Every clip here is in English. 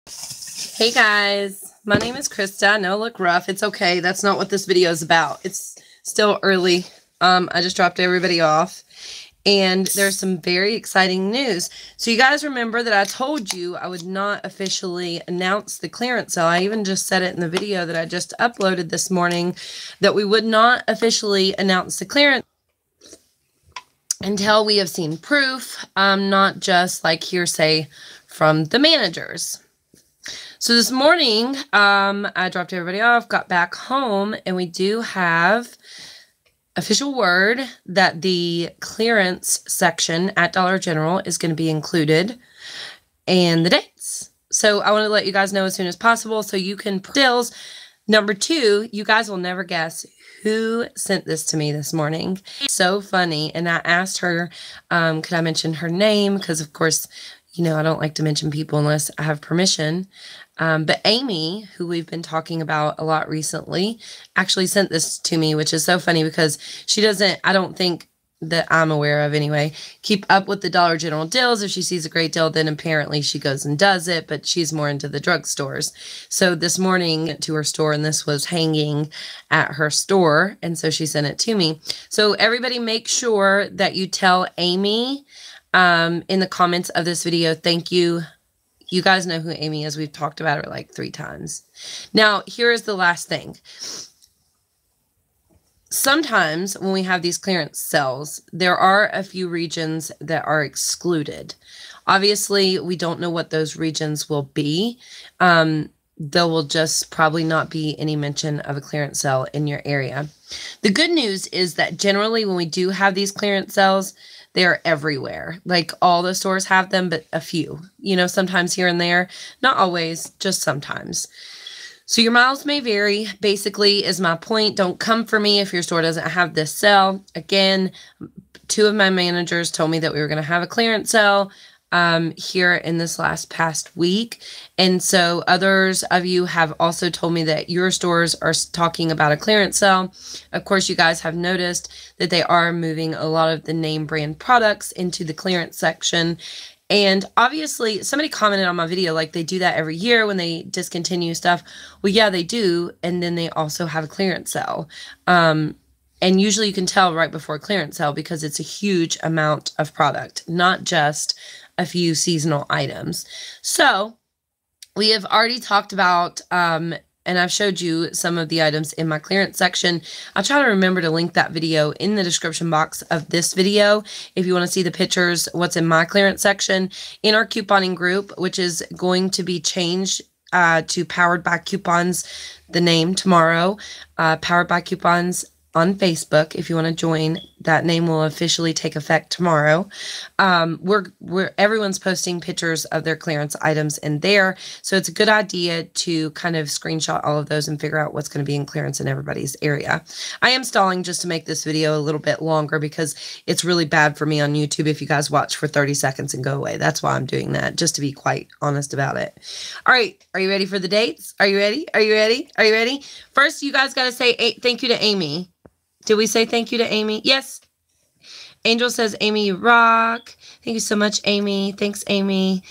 Hey guys, my name is Krista. I know I look rough. It's okay. That's not what this video is about. It's still early. I just dropped everybody off and there's some very exciting news. So you guys remember that I told you I would not officially announce the clearance sale. I even just said it in the video that I just uploaded this morning that we would not officially announce the clearance until we have seen proof, not just like hearsay from the managers. So this morning, I dropped everybody off, got back home, and we do have official word that the clearance section at Dollar General is going to be included and the dates. So I want to let you guys know as soon as possible so you can deals. Number two, you guys will never guess who sent this to me this morning. So funny. And I asked her, could I mention her name? Because of course, you know, I don't like to mention people unless I have permission. But Amy, who we've been talking about a lot recently, actually sent this to me, which is so funny because she doesn't, I don't think that I'm aware of anyway, keep up with the Dollar General deals. If she sees a great deal, then apparently she goes and does it, but she's more into the drugstores. So this morning to her store, and this was hanging at her store, and so she sent it to me. So everybody make sure that you tell Amy in the comments of this video, thank you. You guys know who Amy is. We've talked about her like 3 times. Now, here is the last thing. Sometimes when we have these clearance sales, there are a few regions that are excluded. Obviously, we don't know what those regions will be. There will just probably not be any mention of a clearance sale in your area. The good news is that generally when we do have these clearance sales, they're everywhere. Like all the stores have them, but a few, you know, sometimes here and there, not always, just sometimes. So your miles may vary, basically is my point. Don't come for me if your store doesn't have this sale. Again, 2 of my managers told me that we were going to have a clearance sale here in this past week. And so others of you have also told me that your stores are talking about a clearance sale. Of course, you guys have noticed that they are moving a lot of the name brand products into the clearance section. And obviously somebody commented on my video, like they do that every year when they discontinue stuff. Well, yeah, they do. And then they also have a clearance sale. And usually you can tell right before clearance sale because it's a huge amount of product, not just a few seasonal items. So we have already talked about, and I've showed you some of the items in my clearance section. I'll try to remember to link that video in the description box of this video if you want to see the pictures, what's in my clearance section. In our couponing group, which is going to be changed to Powered by Coupons, the name tomorrow, Powered by Coupons on Facebook. If you want to join, that name will officially take effect tomorrow. Everyone's posting pictures of their clearance items in there, so it's a good idea to kind of screenshot all of those and figure out what's going to be in clearance in everybody's area. I am stalling just to make this video a little bit longer because it's really bad for me on YouTube if you guys watch for 30 seconds and go away. That's why I'm doing that, just to be quite honest about it. All right, are you ready for the dates? Are you ready? Are you ready? Are you ready? First, you guys got to say thank you to Amy. Did we say thank you to Amy? Yes. Angel says, Amy, you rock. Thank you so much, Amy. Thanks, Amy.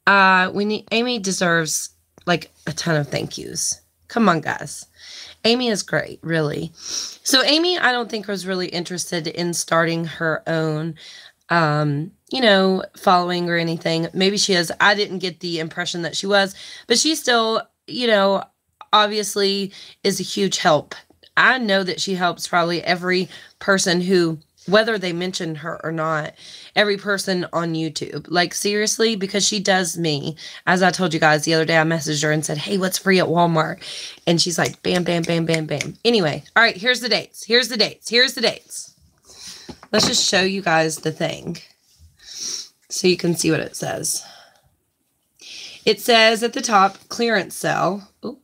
Amy deserves like a ton of thank yous. Come on, guys. Amy is great, really. So Amy, I don't think was really interested in starting her own, you know, following or anything. Maybe she is. I didn't get the impression that she was, but she still, you know, obviously is a huge help. I know that she helps probably every person who, whether they mention her or not, every person on YouTube. Like, seriously, because she does me. As I told you guys the other day, I messaged her and said, hey, what's free at Walmart? And she's like, bam, bam, bam, bam, bam. Anyway, all right, here's the dates. Here's the dates. Here's the dates. Let's just show you guys the thing so you can see what it says. It says at the top, clearance sale. Ooh.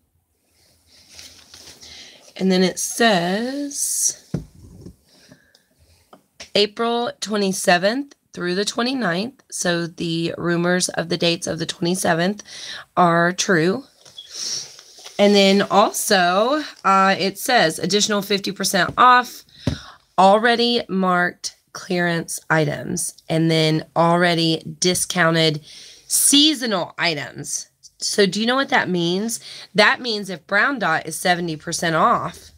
And then it says April 27th through the 29th. So the rumors of the dates of the 27th are true. And then also it says additional 50% off already marked clearance items and then already discounted seasonal items. So do you know what that means? That means if brown dot is 70% off,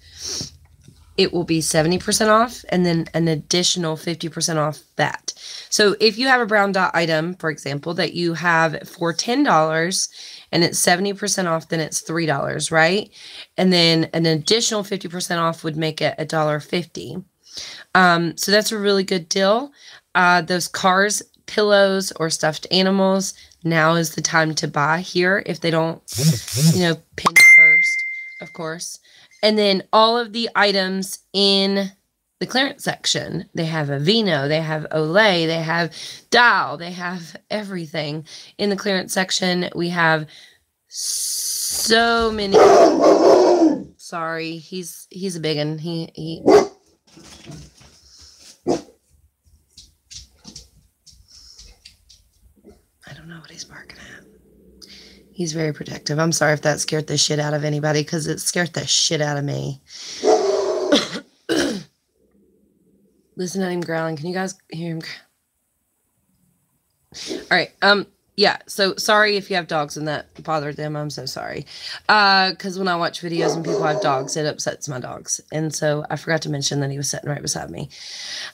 it will be 70% off and then an additional 50% off that. So if you have a brown dot item, for example, that you have for $10 and it's 70% off, then it's $3, right? And then an additional 50% off would make it $1.50. So that's a really good deal. Those cars, pillows, or stuffed animals, now is the time to buy here if they don't, pin first, of course. And then all of the items in the clearance section, they have Aveeno, they have Olay, they have Dial, they have everything. In the clearance section, we have so many. Sorry, he's a big one. He I don't know what he's barking at. He's very protective. I'm sorry if that scared the shit out of anybody, because it scared the shit out of me. Listen to him growling. Can you guys hear him? All right. Yeah. So sorry if you have dogs and that bothered them. I'm so sorry. Because when I watch videos and people have dogs, it upsets my dogs. And so I forgot to mention that he was sitting right beside me.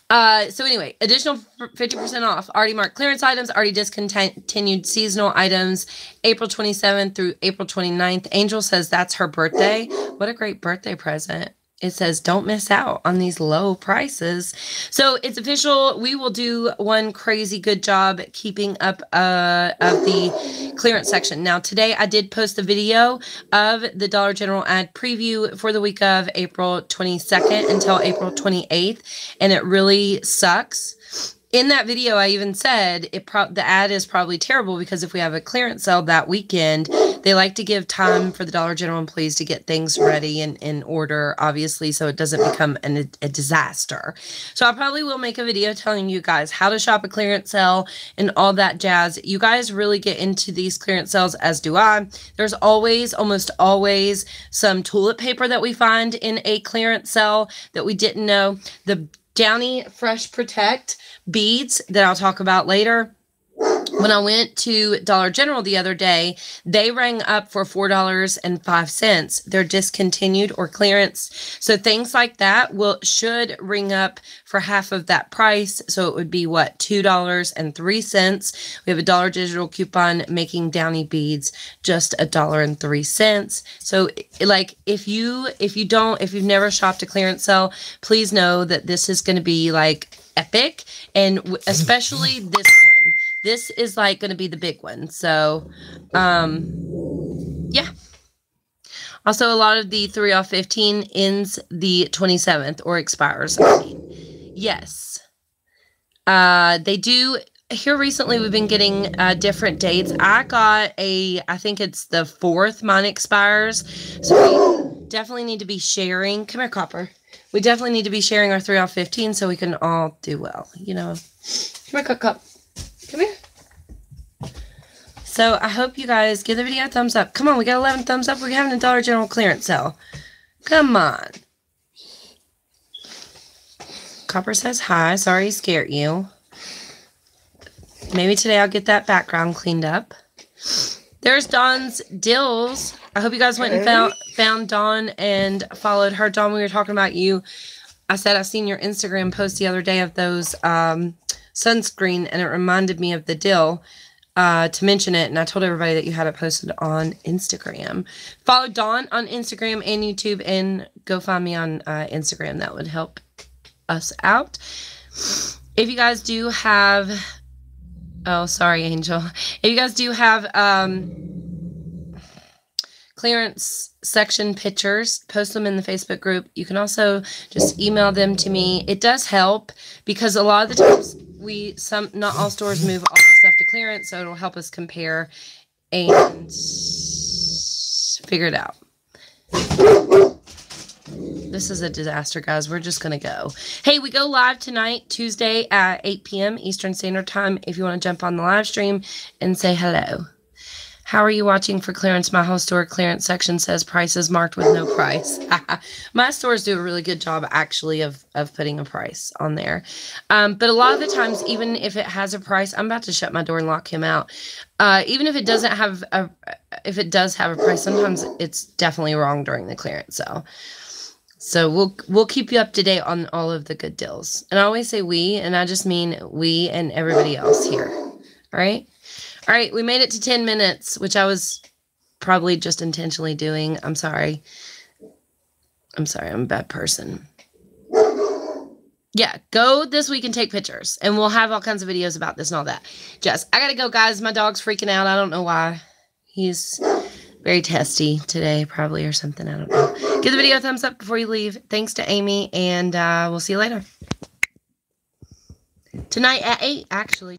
So anyway, additional 50% off. Already marked clearance items, already discontinued seasonal items, April 27th through April 29th. Angel says that's her birthday. What a great birthday present. It says, don't miss out on these low prices. So it's official. We will do one crazy good job keeping up of the clearance section. Now, today I did post a video of the Dollar General ad preview for the week of April 22nd until April 28th. And it really sucks. In that video, I even said the ad is probably terrible because if we have a clearance sale that weekend, they like to give time for the Dollar General employees to get things ready and in order, obviously, so it doesn't become a disaster. So I probably will make a video telling you guys how to shop a clearance sale and all that jazz. You guys really get into these clearance sales, as do I. There's almost always, some toilet paper that we find in a clearance sale that we didn't know. The Downy Fresh Protect beads that I'll talk about later. When I went to Dollar General the other day, they rang up for $4.05. They're discontinued or clearance. So things like that should ring up for half of that price. So it would be what, $2.03. We have a Dollar Digital coupon making Downy beads just $1.03. So like if you've never shopped a clearance sale, please know that this is going to be like epic, and especially this one. This is like going to be the big one. So, yeah. Also, a lot of the 3 off 15 ends the 27th or expires. Yes. They do. Here recently, we've been getting different dates. I got I think it's the 4th, mine expires. So we definitely need to be sharing. Come here, Copper. We definitely need to be sharing our 3 off 15 so we can all do well. Come here, Cup. Come here. So I hope you guys give the video a thumbs up. Come on, we got 11 thumbs up. We're having a Dollar General clearance sale. Come on. Copper says hi. Sorry he scared you. Maybe today I'll get that background cleaned up. There's Dawn's Dills. I hope you guys went and found Dawn and followed her. Dawn, we were talking about you. I said I seen your Instagram post the other day of those sunscreen, and it reminded me of the dill to mention it, and I told everybody that you had it posted on Instagram. Follow Dawn on Instagram and YouTube, and go find me on Instagram. That would help us out. If you guys do have... Oh, sorry, Angel. If you guys do have clearance section pictures, post them in the Facebook group. You can also just email them to me. It does help because a lot of the times not all stores move all the stuff to clearance, so it'll help us compare and figure it out. This is a disaster, guys. We're just going to go. Hey, we go live tonight, Tuesday at 8 p.m. Eastern Standard Time. If you want to jump on the live stream and say hello. How are you watching for clearance? My whole store clearance section says prices marked with no price. My stores do a really good job, actually, of putting a price on there. But a lot of the times, even if it has a price, I'm about to shut my door and lock him out. Even if it doesn't have if it does have a price, sometimes it's definitely wrong during the clearance sale. So we'll keep you up to date on all of the good deals. And I always say we, and I just mean we and everybody else here. All right? All right, we made it to 10 minutes, which I was probably just intentionally doing. I'm sorry. I'm a bad person. Yeah, go this week and take pictures. And we'll have all kinds of videos about this and all that. Jess, I gotta go, guys. My dog's freaking out. I don't know why. He's very testy today, probably, or something. I don't know. Give the video a thumbs up before you leave. Thanks to Amy, and we'll see you later. Tonight at 8, actually.